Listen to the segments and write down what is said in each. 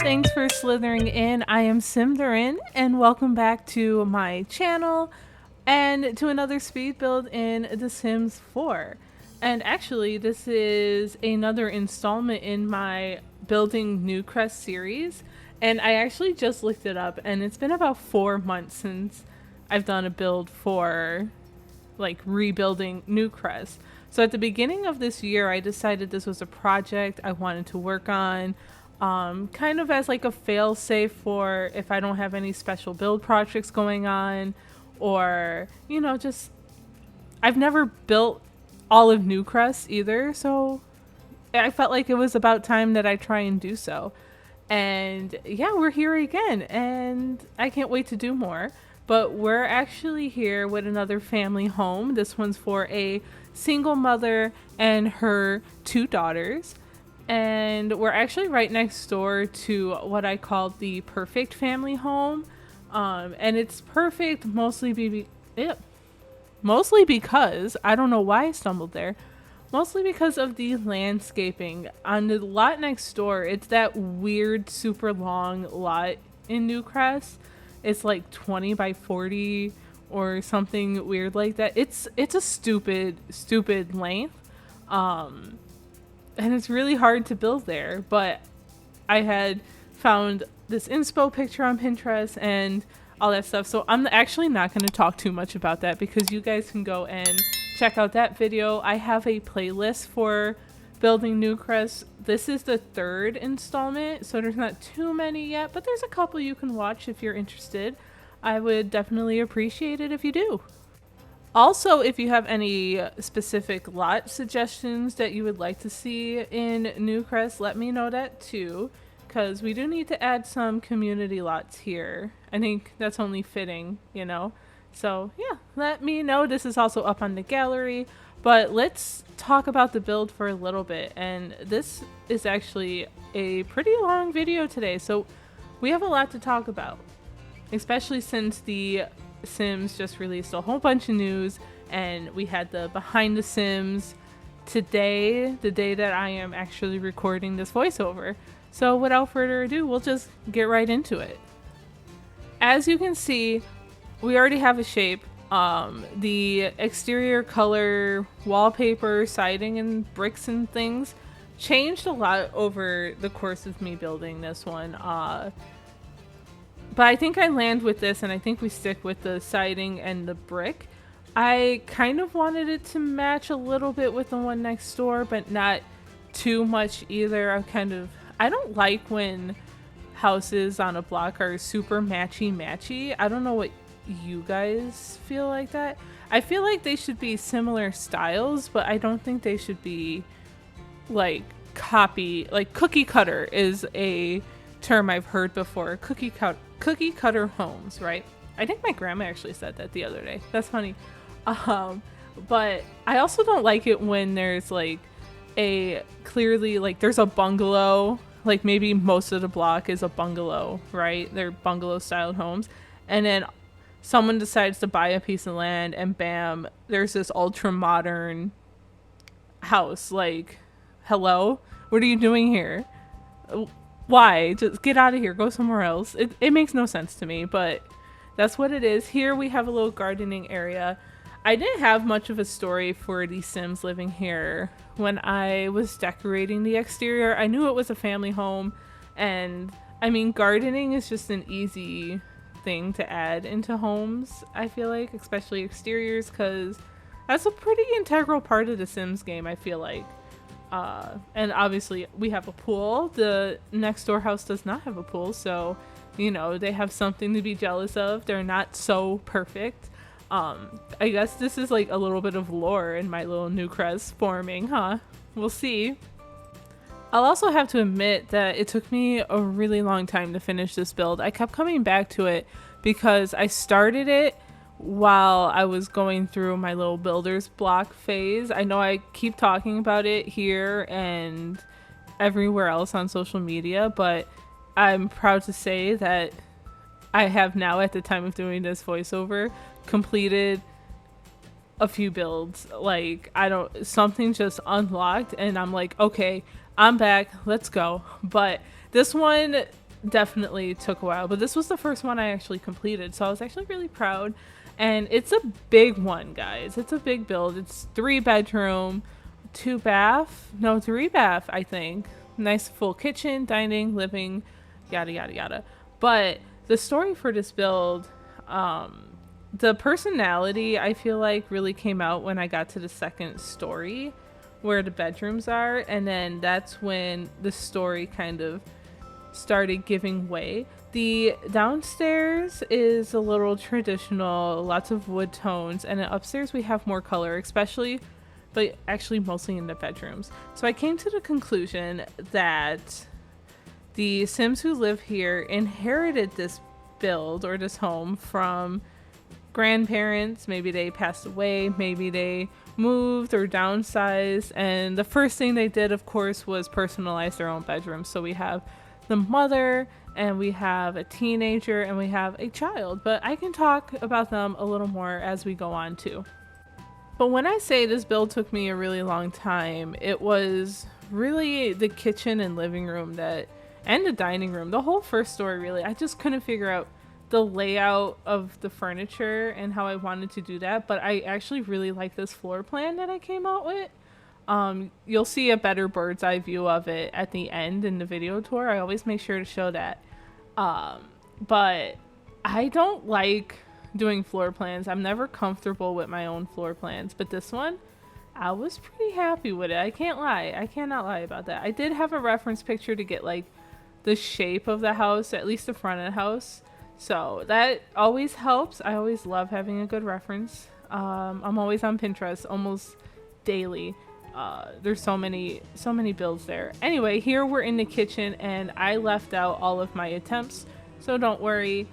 Thanks for slithering in. I am Symtherin, and welcome back to my channel and to another speed build in The Sims 4. And actually, this is another installment in my Building Newcrest series. And I actually just looked it up, and it's been about 4 months since I've done a build for like rebuilding Newcrest. So at the beginning of this year, I decided this was a project I wanted to work on, kind of as like a fail-safe for if I don't have any special build projects going on, or, you know, just I've never built all of Newcrest either, so I felt like it was about time that I try and do so. And yeah, we're here again, and I can't wait to do more. But we're actually here with another family home. This one's for a single mother and her 2 daughters. And we're actually right next door to what I call the perfect family home. And it's perfect mostly because, I don't know why I stumbled there, mostly because of the landscaping. On the lot next door, it's that weird super long lot in Newcrest. It's like 20 by 40 or something weird like that. It's a stupid length. And it's really hard to build there, but I had found this inspo picture on Pinterest and all that stuff. So I'm actually not going to talk too much about that because you guys can go and check out that video. I have a playlist for Building Newcrest. This is the 3rd installment, so there's not too many yet, but there's a couple you can watch if you're interested. I would definitely appreciate it if you do. Also, if you have any specific lot suggestions that you would like to see in Newcrest, let me know that too, because we do need to add some community lots here. I think that's only fitting, you know? So yeah, let me know. This is also up on the gallery, but let's talk about the build for a little bit. And this is actually a pretty long video today, so we have a lot to talk about, especially since the Sims just released a whole bunch of news, and we had the behind the Sims today, the day that I am actually recording this voiceover. So without further ado, we'll just get right into it. As you can see, we already have a shape. The exterior color, wallpaper, siding, and bricks and things changed a lot over the course of me building this one. But I think I land with this, and I think we stick with the siding and the brick. I kind of wanted it to match a little bit with the one next door, but not too much either. I don't like when houses on a block are super matchy-matchy. I don't know what you guys feel like that. I feel like they should be similar styles, but I don't think they should be like cookie cutter is a term I've heard before. Cookie cutter homes, right? I think my grandma actually said that the other day. That's funny. But I also don't like it when there's like there's a bungalow, like maybe most of the block is a bungalow, right? They're bungalow styled homes, and then someone decides to buy a piece of land and bam, there's this ultra modern house. Like, hello? What are you doing here? Why? Just get out of here. Go somewhere else. It makes no sense to me, but that's what it is. Here we have a little gardening area. I didn't have much of a story for the Sims living here. When I was decorating the exterior, I knew it was a family home, and I mean, gardening is just an easy thing to add into homes, I feel like, especially exteriors, because that's a pretty integral part of the Sims game, I feel like. And obviously we have a pool. The next door house does not have a pool, so you know, they have something to be jealous of. They're not so perfect. I guess this is like a little bit of lore in my little Newcrest forming, huh? We'll see. I'll also have to admit that it took me a really long time to finish this build. I kept coming back to it because I started it while I was going through my little builder's block phase. I know I keep talking about it here and everywhere else on social media, but I'm proud to say that I have now, at the time of doing this voiceover, completed a few builds. Like, something just unlocked and I'm like, okay, I'm back, let's go. But this one definitely took a while, but this was the first one I actually completed, so I was actually really proud. And it's a big one, guys. It's a big build. It's 3 bedroom, 2 bath, no, 3 bath, I think. Nice full kitchen, dining, living, yada yada yada. But the story for this build, the personality I feel like really came out when I got to the second story where the bedrooms are, and then that's when the story kind of started giving way. The downstairs is a little traditional, lots of wood tones, and then upstairs we have more color, especially, but actually mostly in the bedrooms. So I came to the conclusion that the Sims who live here inherited this build or this home from grandparents. Maybe they passed away, maybe they moved or downsized, and the first thing they did, of course, was personalize their own bedroom. So we have the mother, and we have a teenager, and we have a child, but I can talk about them a little more as we go on too. But when I say this build took me a really long time, it was really the kitchen and living room and the dining room, the whole first story really. I just couldn't figure out the layout of the furniture and how I wanted to do that, but I actually really like this floor plan that I came out with. You'll see a better bird's eye view of it at the end in the video tour. I always make sure to show that. But I don't like doing floor plans. I'm never comfortable with my own floor plans, but this one, I was pretty happy with it. I can't lie. I cannot lie about that. I did have a reference picture to get like the shape of the house, at least the front of the house. So that always helps. I always love having a good reference. I'm always on Pinterest almost daily. There's so many builds there. Anyway, here we're in the kitchen, and I left out all of my attempts, so don't worry.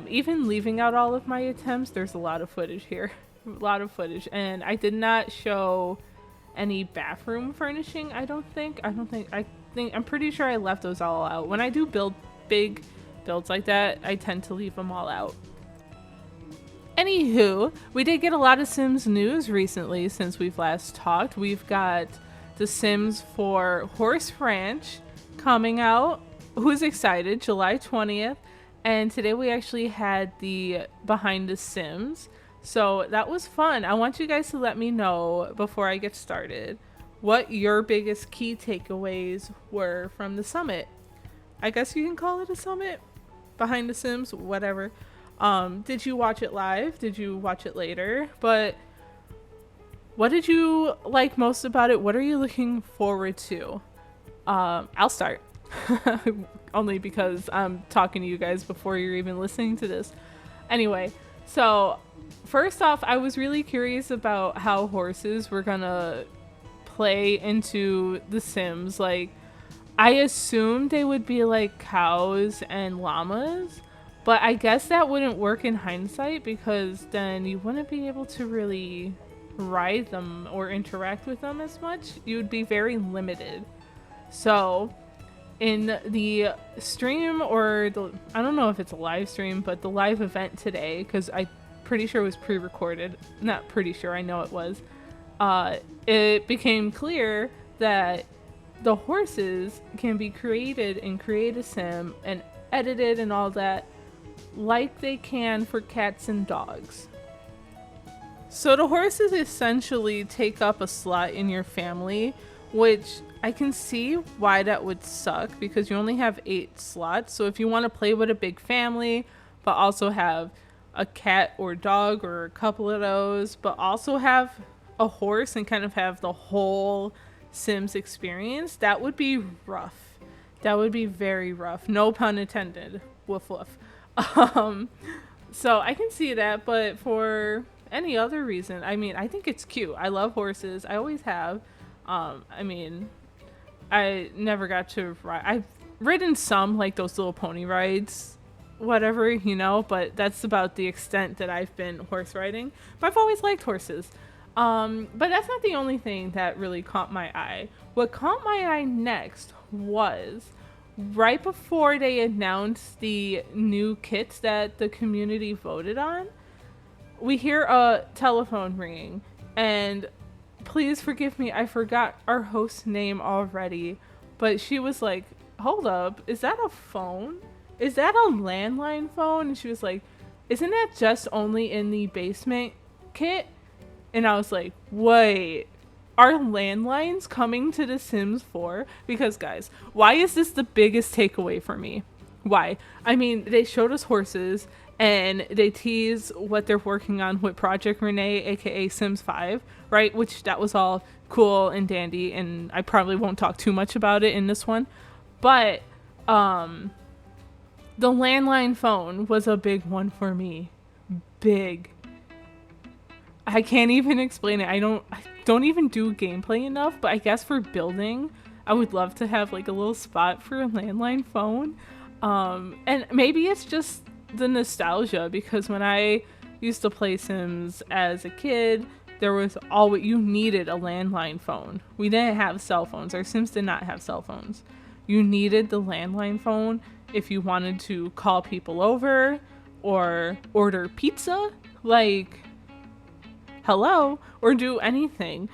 Even leaving out all of my attempts, there's a lot of footage here. A lot of footage. And I did not show any bathroom furnishing, I'm pretty sure I left those all out. When I do big builds like that, I tend to leave them all out. Anywho, we did get a lot of Sims news recently since we've last talked. We've got the Sims for Horse Ranch coming out. Who's excited? July 20th. And today we actually had the Behind the Sims. So that was fun. I want you guys to let me know before I get started what your biggest key takeaways were from the summit. I guess you can call it a summit. Behind the Sims, whatever. Did you watch it live? Did you watch it later? But what did you like most about it? What are you looking forward to? I'll start. Only because I'm talking to you guys before you're even listening to this. Anyway, so first off, I was really curious about how horses were gonna play into The Sims. Like, I assumed they would be like cows and llamas, but I guess that wouldn't work in hindsight, because then you wouldn't be able to really ride them or interact with them as much. You would be very limited. So in the stream, or I don't know if it's a live stream, but the live event today, because I'm pretty sure it was pre-recorded. Not pretty sure, I know it was. It became clear that the horses can be created in Create a Sim and edited and all that, like they can for cats and dogs. So the horses essentially take up a slot in your family, which I can see why that would suck, because you only have 8 slots. So if you want to play with a big family, but also have a cat or dog or a couple of those, but also have a horse and kind of have the whole Sims experience, that would be rough. That would be very rough. No pun intended. Woof woof. So I can see that, but for any other reason, I mean, I think it's cute. I love horses. I always have. I mean, I never got to ride. I've ridden some, like those little pony rides, whatever, you know, but that's about the extent that I've been horse riding. But I've always liked horses. But that's not the only thing that really caught my eye. What caught my eye next was right before they announced the new kits that the community voted on, we hear a telephone ringing, and please forgive me, I forgot our host's name already, but she was like hold up, is that a phone? Is that a landline phone? And she was like, isn't that just only in the basement kit? And I was like, wait, are landlines coming to The Sims 4? Because guys, why is this the biggest takeaway for me? Why? I mean, they showed us horses and they tease what they're working on with Project Renee, aka Sims 5, right? Which that was all cool and dandy, and I probably won't talk too much about it in this one. But the landline phone was a big one for me. Big. I can't even explain it. I don't even do gameplay enough, but I guess for building, I would love to have like a little spot for a landline phone. And maybe it's just the nostalgia, because when I used to play Sims as a kid, there was always, you needed a landline phone. We didn't have cell phones. Our Sims did not have cell phones. You needed the landline phone if you wanted to call people over or order pizza, like, hello, or do anything.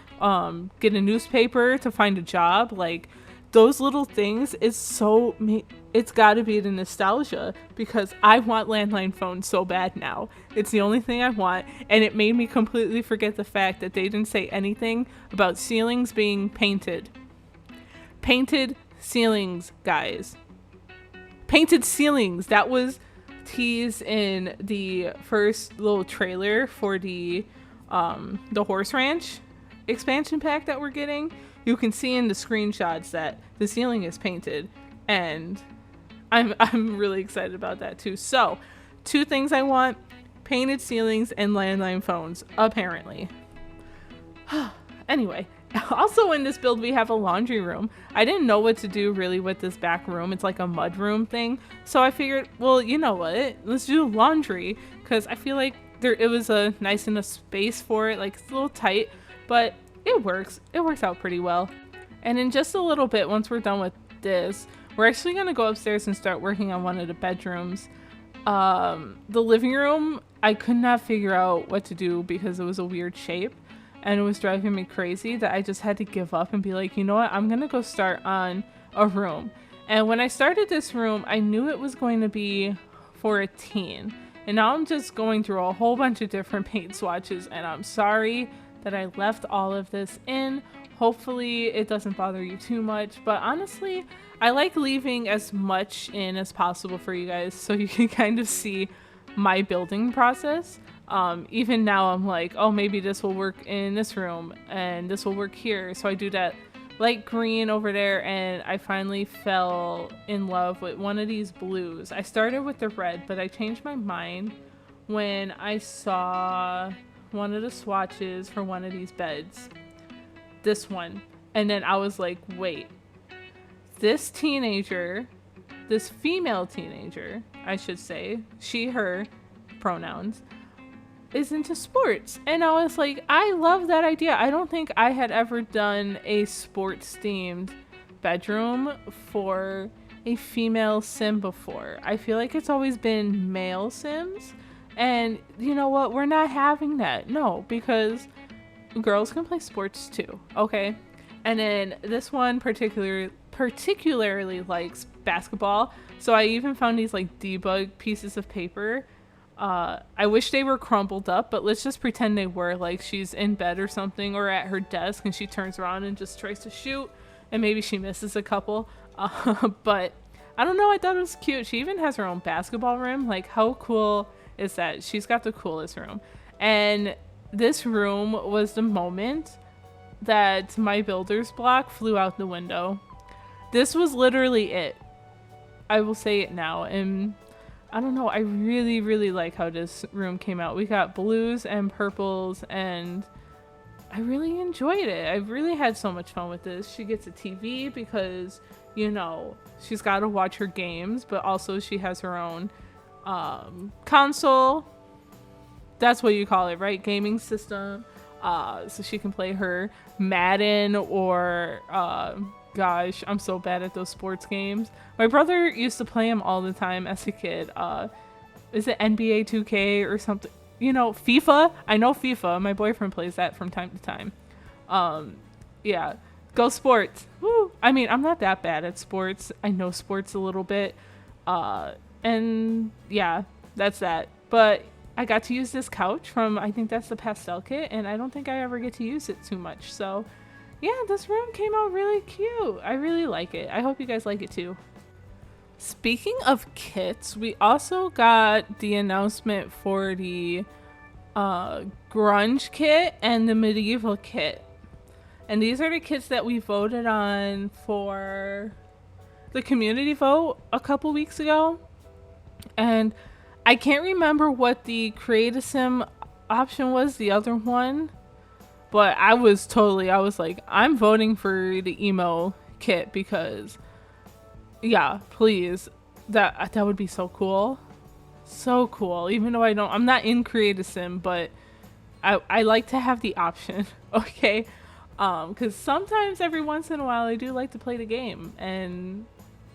Get a newspaper to find a job, like, those little things is so, it's got to be the nostalgia, because I want landline phones so bad now. It's the only thing I want, and it made me completely forget the fact that they didn't say anything about ceilings being painted. Painted ceilings, guys. Painted ceilings. That was teased in the first little trailer for the horse ranch expansion pack that we're getting. You can see in the screenshots that the ceiling is painted, and I'm really excited about that too. So, 2 things I want: painted ceilings and landline phones, apparently. Anyway, also in this build we have a laundry room. I didn't know what to do really with this back room. It's like a mud room thing. So I figured, well, you know what? Let's do laundry, because I feel like it was a nice enough space for it. Like, it's a little tight, but it works. It works out pretty well. And in just a little bit, once we're done with this, we're actually going to go upstairs and start working on one of the bedrooms. The living room, I could not figure out what to do because it was a weird shape, and it was driving me crazy that I just had to give up and be like, you know what, I'm going to go start on a room. And when I started this room, I knew it was going to be for a teen. And now I'm just going through a whole bunch of different paint swatches, and I'm sorry that I left all of this in. Hopefully it doesn't bother you too much, but honestly, I like leaving as much in as possible for you guys so you can kind of see my building process. Even now I'm like, oh, maybe this will work in this room and this will work here. So I do that light green over there, and I finally fell in love with one of these blues. I started with the red, but I changed my mind when I saw one of the swatches for one of these beds. This one. And then I was like, wait, this teenager, this female teenager, I should say, she, her pronouns, is into sports. And I was like, I love that idea. I don't think I had ever done a sports themed bedroom for a female sim before. I feel like it's always been male sims, and you know what, we're not having that. No, because girls can play sports too, okay? And then this one particularly likes basketball, so I even found these like debug pieces of paper. I wish they were crumpled up, but let's just pretend they were. Like, she's in bed or something, or at her desk, and she turns around and just tries to shoot, and maybe she misses a couple. But I don't know, I thought it was cute. She even has her own basketball rim. Like, how cool is that? She's got the coolest room. And this room was the moment that my builder's block flew out the window. This was literally it. I will say it now. And I don't know, I really, really like how this room came out. We got blues and purples, and I really enjoyed it. I really had so much fun with this. She gets a TV because, you know, she's got to watch her games, but also she has her own console. That's what you call it, right? Gaming system. So she can play her Madden or gosh, I'm so bad at those sports games. My brother used to play them all the time as a kid. Is it NBA 2K or something? You know, FIFA. I know FIFA. My boyfriend plays that from time to time. Yeah. Go sports. Woo. I mean, I'm not that bad at sports. I know sports a little bit. And yeah, that's that. But I got to use this couch from, I think that's the pastel kit, and I don't think I ever get to use it too much. So yeah, this room came out really cute. I really like it. I hope you guys like it too. Speaking of kits, we also got the announcement for the grunge kit and the medieval kit. And these are the kits that we voted on for the community vote a couple weeks ago. And I can't remember what the create a sim option was, the other one. But I was like, I'm voting for the emo kit because, yeah, please. That would be so cool. So cool. Even though I'm not in create a sim, but I like to have the option, okay? Because sometimes every once in a while I do like to play the game, and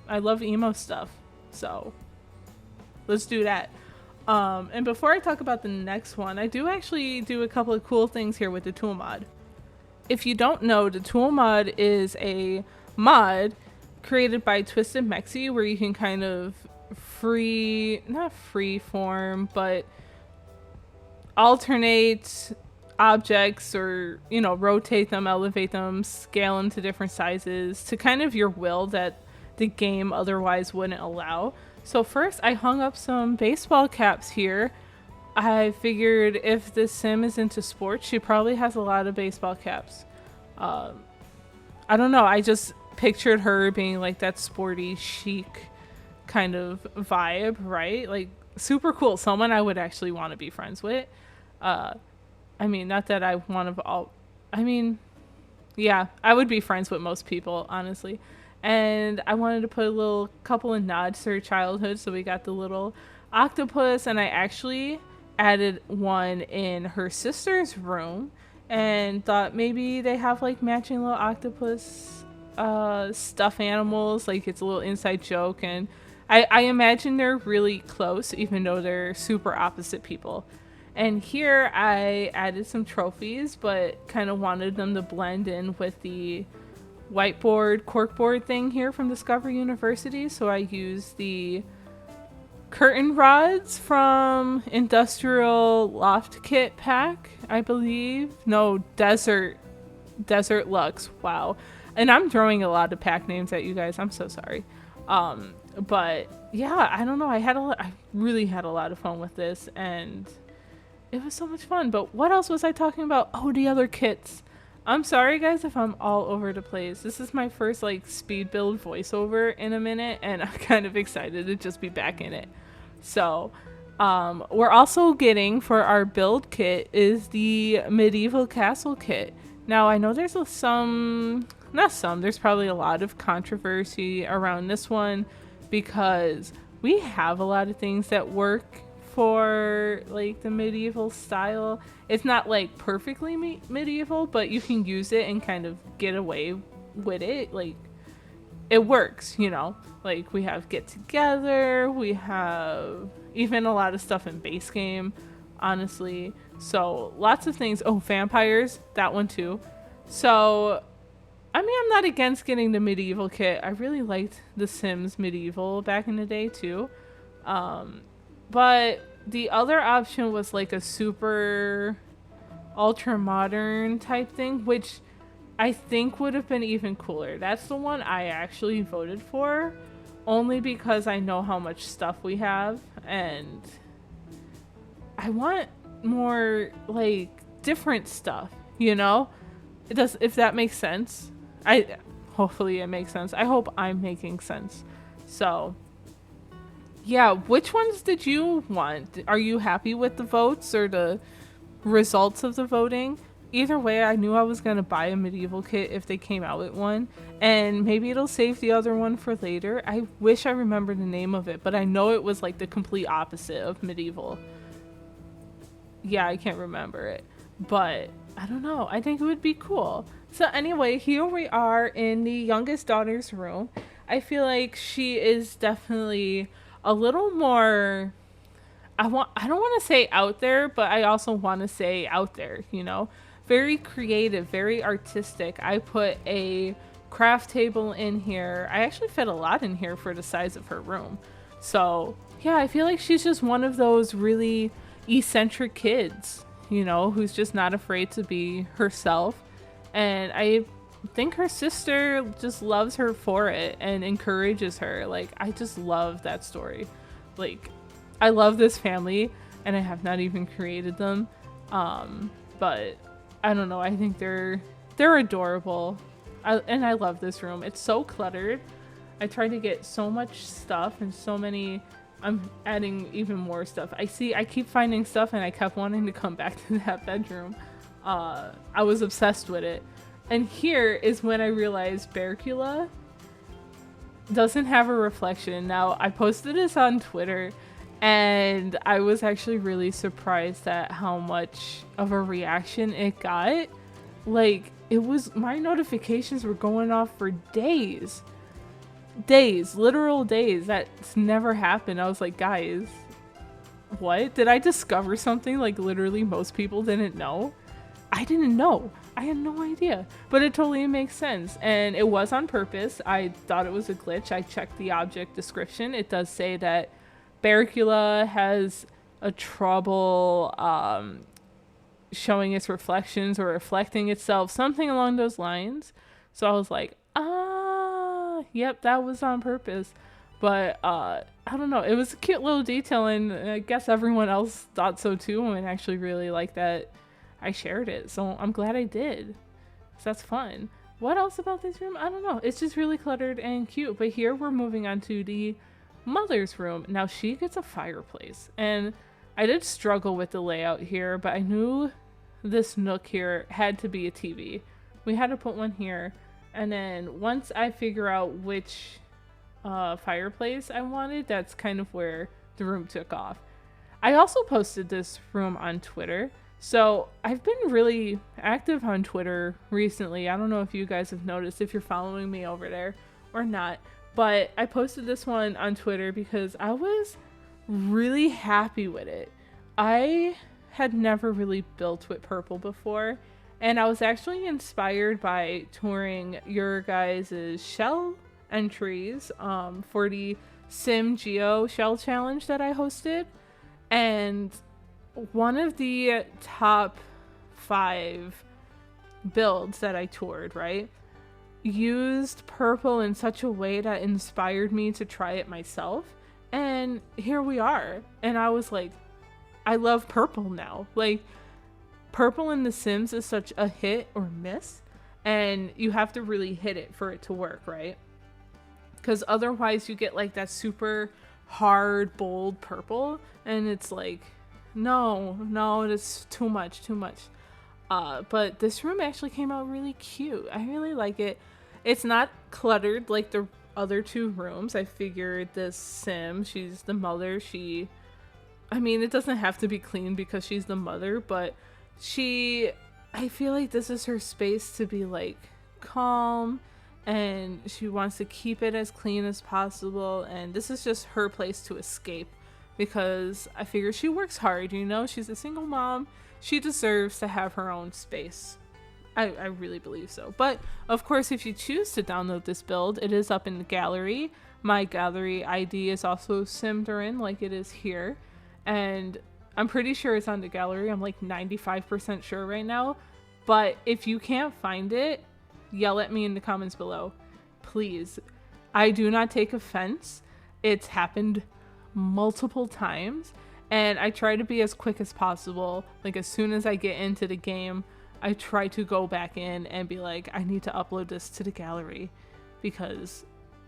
I love emo stuff, so let's do that. And before I talk about the next one, I do actually do a couple of cool things here with the tool mod. If you don't know, the tool mod is a mod created by Twisted Mexi where you can kind of not free form, but alternate objects, or rotate them, elevate them, scale them to different sizes to kind of your will that the game otherwise wouldn't allow. So first I hung up some baseball caps here. I figured if this sim is into sports, she probably has a lot of baseball caps. I don't know, I just pictured her being like that sporty chic kind of vibe, right? Like super cool, someone I would actually want to be friends with. I mean, not that I want to all... I mean, yeah, I would be friends with most people, honestly. And I wanted to put a little couple of nods to her childhood, so we got the little octopus, and I actually added one in her sister's room, and thought maybe they have like matching little octopus stuffed animals, like it's a little inside joke, and I imagine they're really close, even though they're super opposite people. And here I added some trophies, but kind of wanted them to blend in with the whiteboard, corkboard thing here from Discovery University. So I used the curtain rods from Industrial Loft Kit Pack, I believe. No, Desert Lux. Wow. And I'm throwing a lot of pack names at you guys. I'm so sorry. But yeah, I don't know. I really had a lot of fun with this, and it was so much fun. But what else was I talking about? Oh, the other kits. I'm sorry guys if I'm all over the place. This is my first like speed build voiceover in a minute, and I'm kind of excited to just be back in it. So we're also getting for our build kit is the medieval castle kit. Now I know there's there's probably a lot of controversy around this one because we have a lot of things that work for like the medieval style. It's not like perfectly medieval, but you can use it and kind of get away with it. Like it works, like we have get together, we have even a lot of stuff in base game, honestly. So lots of things. Oh, vampires, that one too. So I mean, I'm not against getting the medieval kit. I really liked The Sims Medieval back in the day too. But the other option was like a super ultra modern type thing, which I think would have been even cooler. That's the one I actually voted for, only because I know how much stuff we have, and I want more like different stuff, It does, if that makes sense. Hopefully it makes sense. I hope I'm making sense. So yeah, which ones did you want? Are you happy with the votes or the results of the voting? Either way, I knew I was going to buy a medieval kit if they came out with one, and maybe it'll save the other one for later. I wish I remembered the name of it, but I know it was like the complete opposite of medieval. Yeah, I can't remember it, but I don't know. I think it would be cool. So anyway, here we are in the youngest daughter's room. I feel like she is definitely a little more, I don't want to say out there, but I also want to say out there, very creative, very artistic. I put a craft table in here. I actually fit a lot in here for the size of her room. So yeah, I feel like she's just one of those really eccentric kids, you know, who's just not afraid to be herself. And I think her sister just loves her for it and encourages her. Like, I just love that story. Like, I love this family, and I have not even created them. But I don't know. I think they're adorable. And I love this room. It's so cluttered. I tried to get so much stuff and so many. I'm adding even more stuff. I keep finding stuff, and I kept wanting to come back to that bedroom. I was obsessed with it. And here is when I realized Barricula doesn't have a reflection. Now, I posted this on Twitter, and I was actually really surprised at how much of a reaction it got. Like, my notifications were going off for days. Days, literal days. That's never happened. I was like, guys, what? Did I discover something like literally most people didn't know? I didn't know. I had no idea, but it totally makes sense, and it was on purpose. I thought it was a glitch. I checked the object description. It does say that Barricula has a trouble showing its reflections or reflecting itself, something along those lines. So I was like, yep, that was on purpose. But I don't know. It was a cute little detail, and I guess everyone else thought so too, and actually really liked that I shared it, so I'm glad I did. So that's fun. What else about this room? I don't know. It's just really cluttered and cute. But here we're moving on to the mother's room. Now she gets a fireplace, and I did struggle with the layout here, but I knew this nook here had to be a TV. We had to put one here, and then once I figure out which fireplace I wanted, that's kind of where the room took off. I also posted this room on Twitter. So I've been really active on Twitter recently. I don't know if you guys have noticed, if you're following me over there or not, but I posted this one on Twitter because I was really happy with it. I had never really built with purple before, and I was actually inspired by touring your guys' shell entries for the Sim Geo shell challenge that I hosted, and one of the top 5 builds that I toured, right, used purple in such a way that inspired me to try it myself. And here we are. And I was like, I love purple now. Like, purple in The Sims is such a hit or miss. And you have to really hit it for it to work, right? Because otherwise you get like that super hard, bold purple. And it's like, no, it's too much. But this room actually came out really cute. I really like it. It's not cluttered like the other 2 rooms. I figured this Sim, she's the mother. I mean, it doesn't have to be clean because she's the mother, but I feel like this is her space to be like calm, and she wants to keep it as clean as possible. And this is just her place to escape. Because I figure she works hard, you know? She's a single mom. She deserves to have her own space. I really believe so. But, of course, if you choose to download this build, it is up in the gallery. My gallery ID is also Symtherin, like it is here. And I'm pretty sure it's on the gallery. I'm like 95% sure right now. But if you can't find it, yell at me in the comments below. Please. I do not take offense. It's happened multiple times, and I try to be as quick as possible. Like, as soon as I get into the game, I try to go back in and be like, I need to upload this to the gallery because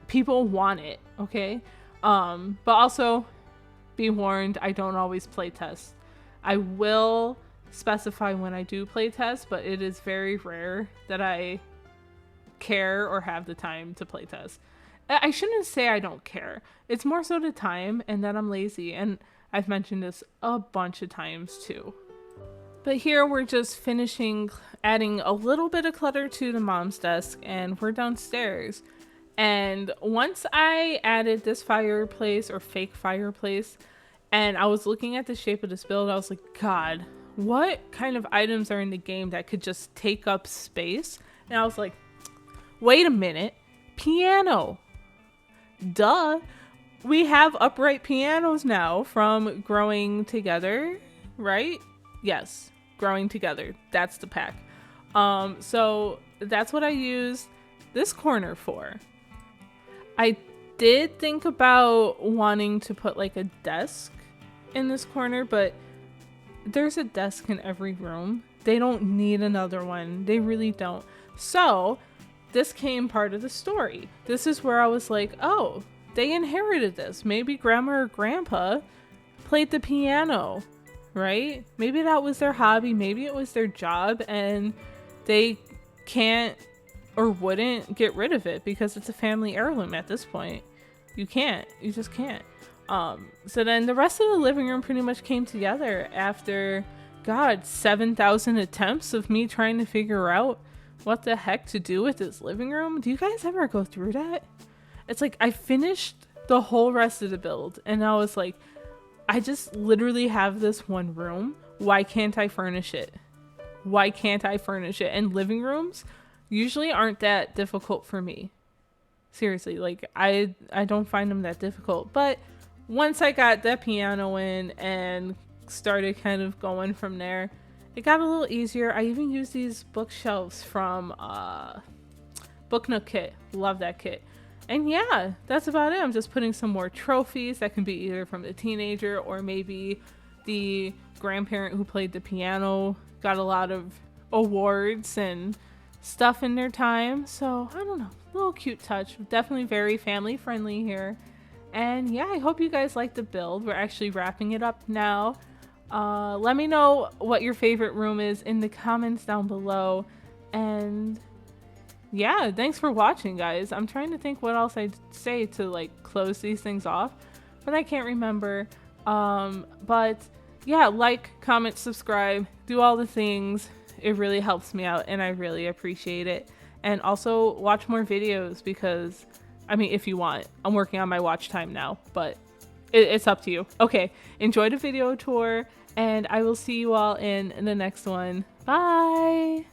people want it, okay? But also be warned, I don't always play test. I will specify when I do play test, but it is very rare that I care or have the time to play test. I shouldn't say I don't care. It's more so the time and that I'm lazy. And I've mentioned this a bunch of times too. But here we're just finishing adding a little bit of clutter to the mom's desk, and we're downstairs. And once I added this fireplace or fake fireplace, and I was looking at the shape of this build, I was like, God, what kind of items are in the game that could just take up space? And I was like, wait a minute, piano. Duh. We have upright pianos now from Growing Together, right? Yes, Growing Together. That's the pack. So that's what I used this corner for. I did think about wanting to put like a desk in this corner, but there's a desk in every room. They don't need another one. They really don't. So this came part of the story. This is where I was like, oh, they inherited this. Maybe grandma or grandpa played the piano, right? Maybe that was their hobby. Maybe it was their job and they can't or wouldn't get rid of it because it's a family heirloom at this point. You can't. You just can't. So then the rest of the living room pretty much came together after, God, 7,000 attempts of me trying to figure out what the heck to do with this living room. Do you guys ever go through that? It's like I finished the whole rest of the build and I was like, I just literally have this one room. Why can't I furnish it? Why can't I furnish it? And living rooms usually aren't that difficult for me. Seriously, like I don't find them that difficult. But once I got that piano in and started kind of going from there, it got a little easier. I even used these bookshelves from Book Nook kit. Love that kit. And yeah, that's about it. I'm just putting some more trophies that can be either from the teenager or maybe the grandparent who played the piano, got a lot of awards and stuff in their time. So I don't know, a little cute touch. Definitely very family friendly here. And yeah, I hope you guys like the build. We're actually wrapping it up now. Let me know what your favorite room is in the comments down below. And yeah, thanks for watching, guys. I'm trying to think what else I'd say to like close these things off, but I can't remember. But yeah, like, comment, subscribe, do all the things. It really helps me out and I really appreciate it. And also watch more videos because, I mean, if you want, I'm working on my watch time now, but it's up to you. Okay, enjoy the video tour and I will see you all in the next one. Bye!